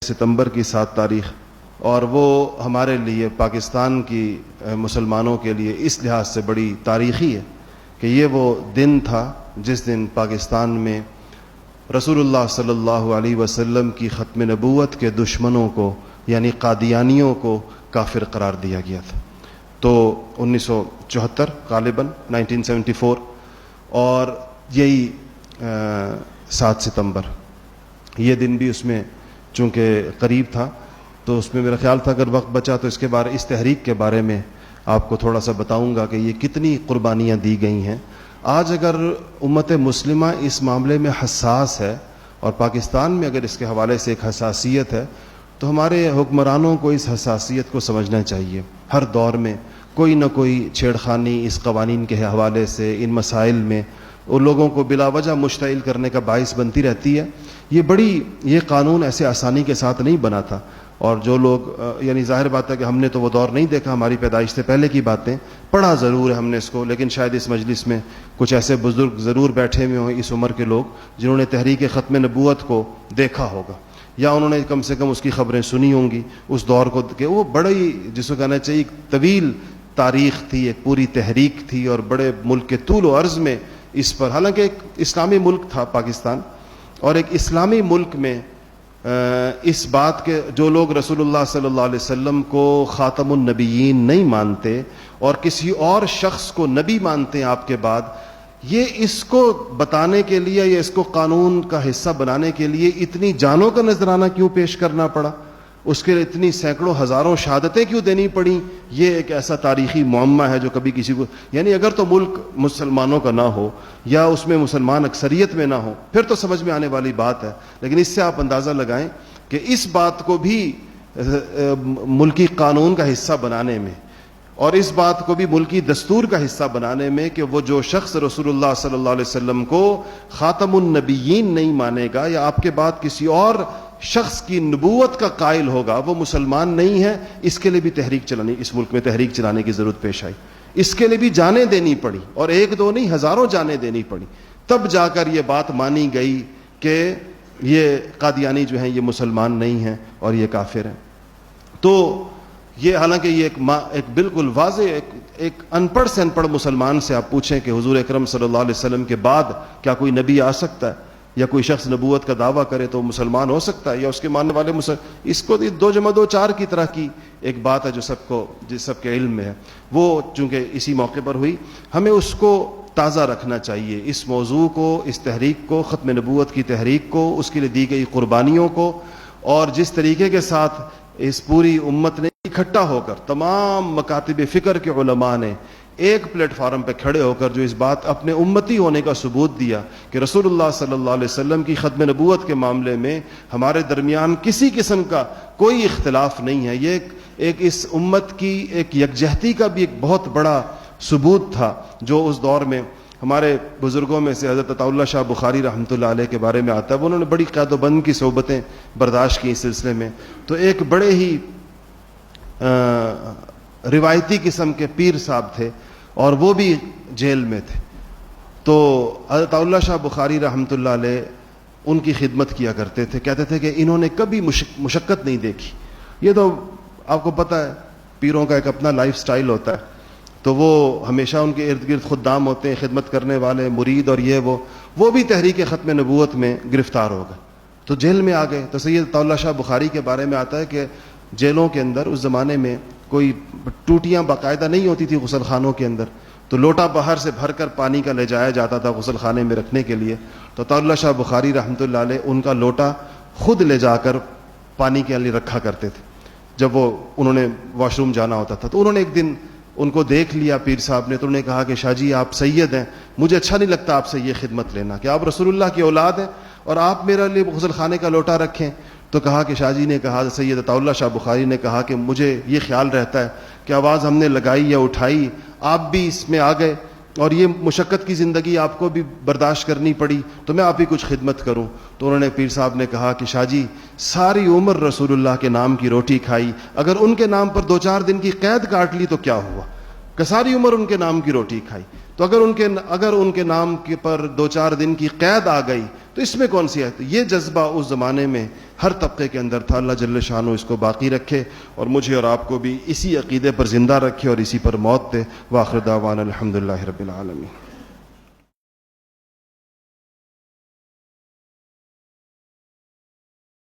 ستمبر کی 7 تاریخ، اور وہ ہمارے لیے پاکستان کی مسلمانوں کے لیے اس لحاظ سے بڑی تاریخی ہے کہ یہ وہ دن تھا جس دن پاکستان میں رسول اللہ صلی اللہ علیہ وسلم کی ختم نبوت کے دشمنوں کو یعنی قادیانیوں کو کافر قرار دیا گیا تھا۔ تو 1974 غالباً 1974، اور یہی 7 ستمبر یہ دن بھی اس میں چونکہ قریب تھا، تو اس میں میرا خیال تھا اگر وقت بچا تو اس کے بارے اس تحریک کے بارے میں آپ کو تھوڑا سا بتاؤں گا کہ یہ کتنی قربانیاں دی گئی ہیں۔ آج اگر امت مسلمہ اس معاملے میں حساس ہے، اور پاکستان میں اگر اس کے حوالے سے ایک حساسیت ہے، تو ہمارے حکمرانوں کو اس حساسیت کو سمجھنا چاہیے۔ ہر دور میں کوئی نہ کوئی چھیڑخانی اس قوانین کے حوالے سے ان مسائل میں ان لوگوں کو بلا وجہ مشتعل کرنے کا باعث بنتی رہتی ہے۔ یہ قانون ایسے آسانی کے ساتھ نہیں بنا تھا، اور جو لوگ یعنی ظاہر بات ہے کہ ہم نے تو وہ دور نہیں دیکھا، ہماری پیدائش سے پہلے کی باتیں پڑھا ضرور ہے ہم نے اس کو، لیکن شاید اس مجلس میں کچھ ایسے بزرگ ضرور بیٹھے ہوئے ہوں اس عمر کے لوگ جنہوں نے تحریک ختم نبوت کو دیکھا ہوگا، یا انہوں نے کم سے کم اس کی خبریں سنی ہوں گی اس دور کو، کہ وہ بڑی جس کو کہنا چاہیے طویل تاریخ تھی، ایک پوری تحریک تھی، اور بڑے ملک کے طول و عرض میں اس پر، حالانکہ ایک اسلامی ملک تھا پاکستان، اور ایک اسلامی ملک میں اس بات کے جو لوگ رسول اللہ صلی اللہ علیہ وسلم کو خاتم النبیین نہیں مانتے اور کسی اور شخص کو نبی مانتے ہیں آپ کے بعد، یہ اس کو بتانے کے لیے یا اس کو قانون کا حصہ بنانے کے لیے اتنی جانوں کا نذرانہ کیوں پیش کرنا پڑا، اس کے اتنی سینکڑوں ہزاروں شہادتیں کیوں دینی پڑیں، یہ ایک ایسا تاریخی معمہ ہے جو کبھی کسی کو، یعنی اگر تو ملک مسلمانوں کا نہ ہو یا اس میں مسلمان اکثریت میں نہ ہو پھر تو سمجھ میں آنے والی بات ہے، لیکن اس سے آپ اندازہ لگائیں کہ اس بات کو بھی ملکی قانون کا حصہ بنانے میں، اور اس بات کو بھی ملکی دستور کا حصہ بنانے میں کہ وہ جو شخص رسول اللہ صلی اللہ علیہ وسلم کو خاتم النبیین نہیں مانے گا یا آپ کے بعد کسی اور شخص کی نبوت کا قائل ہوگا وہ مسلمان نہیں ہے، اس کے لیے بھی تحریک چلانی، اس ملک میں تحریک چلانے کی ضرورت پیش آئی، اس کے لیے بھی جانیں دینی پڑی، اور ایک دو نہیں ہزاروں جانیں دینی پڑی، تب جا کر یہ بات مانی گئی کہ یہ قادیانی جو ہیں یہ مسلمان نہیں ہیں اور یہ کافر ہیں۔ تو یہ حالانکہ یہ ایک بالکل واضح ایک ان پڑھ سے ان پڑھ مسلمان سے آپ پوچھیں کہ حضور اکرم صلی اللہ علیہ وسلم کے بعد کیا کوئی نبی آ سکتا ہے یا کوئی شخص نبوت کا دعویٰ کرے تو مسلمان ہو سکتا ہے، یا اس کے ماننے والے اس کو 2 جمع 2 4 کی طرح کی ایک بات ہے جو سب کے علم میں ہے، وہ چونکہ اسی موقع پر ہوئی، ہمیں اس کو تازہ رکھنا چاہیے، اس موضوع کو، اس تحریک کو، ختم نبوت کی تحریک کو، اس کے لیے دی گئی قربانیوں کو، اور جس طریقے کے ساتھ اس پوری امت نے اکٹھا ہو کر تمام مکاتب فکر کے علماء نے ایک پلیٹ فارم پہ کھڑے ہو کر جو اس بات اپنے امتی ہونے کا ثبوت دیا کہ رسول اللہ صلی اللہ علیہ وسلم کی ختم نبوت کے معاملے میں ہمارے درمیان کسی قسم کا کوئی اختلاف نہیں ہے، یہ ایک اس امت کی ایک یکجہتی کا بھی ایک بہت بڑا ثبوت تھا جو اس دور میں ہمارے بزرگوں میں سے حضرت عطا اللہ شاہ بخاری رحمۃ اللہ علیہ کے بارے میں آتا ہے، انہوں نے بڑی قید و بند کی صحبتیں برداشت کی اس سلسلے میں، تو ایک بڑے ہی روایتی قسم کے پیر صاحب تھے اور وہ بھی جیل میں تھے، تو حضرت عطا اللہ شاہ بخاری رحمۃ اللہ علیہ ان کی خدمت کیا کرتے تھے، کہتے تھے کہ انہوں نے کبھی مشقت نہیں دیکھی، یہ تو آپ کو پتہ ہے پیروں کا ایک اپنا لائف سٹائل ہوتا ہے، تو وہ ہمیشہ ان کے ارد گرد خدام ہوتے ہیں، خدمت کرنے والے مرید، اور وہ بھی تحریک ختم نبوت میں گرفتار ہو گئے تو جیل میں آ گئے۔ تو سید عطا اللہ شاہ بخاری کے بارے میں آتا ہے کہ جیلوں کے اندر اس زمانے میں کوئی ٹوٹیاں باقاعدہ نہیں ہوتی تھی غسل خانوں کے اندر، تو لوٹا باہر سے بھر کر پانی کا لے جایا جاتا تھا غسل خانے میں رکھنے کے لیے، تو عطا اللہ شاہ بخاری رحمۃ اللہ علیہ ان کا لوٹا خود لے جا کر پانی کے لیے رکھا کرتے تھے جب انہوں نے واش روم جانا ہوتا تھا۔ تو انہوں نے ایک دن ان کو دیکھ لیا پیر صاحب نے، تو انہوں نے کہا کہ شاہ جی آپ سید ہیں، مجھے اچھا نہیں لگتا آپ سے یہ خدمت لینا کہ آپ رسول اللہ کی اولاد ہیں اور آپ میرے لیے غسل خانے کا لوٹا رکھیں۔ تو کہا کہ شاہ جی نے کہا، سید عطا اللہ شاہ بخاری نے کہا کہ مجھے یہ خیال رہتا ہے کہ آواز ہم نے لگائی یا اٹھائی، آپ بھی اس میں آ گئے اور یہ مشقت کی زندگی آپ کو بھی برداشت کرنی پڑی، تو میں آپ ہی کچھ خدمت کروں۔ تو انہوں نے پیر صاحب نے کہا کہ شاہ جی ساری عمر رسول اللہ کے نام کی روٹی کھائی، اگر ان کے نام پر 2-4 دن کی قید کاٹ لی تو کیا ہوا، کہ ساری عمر ان کے نام کی روٹی کھائی، تو اگر ان کے نام کے پر 2-4 دن کی قید آ گئی تو اس میں کون سی ہے؟ یہ جذبہ اس زمانے میں ہر طبقے کے اندر تھا. اللہ جل شانہ اس کو باقی رکھے اور مجھے اور آپ کو بھی اسی عقیدے پر زندہ رکھے اور اسی پر موت دے. وآخر دعوانا الحمدللہ رب العالمین.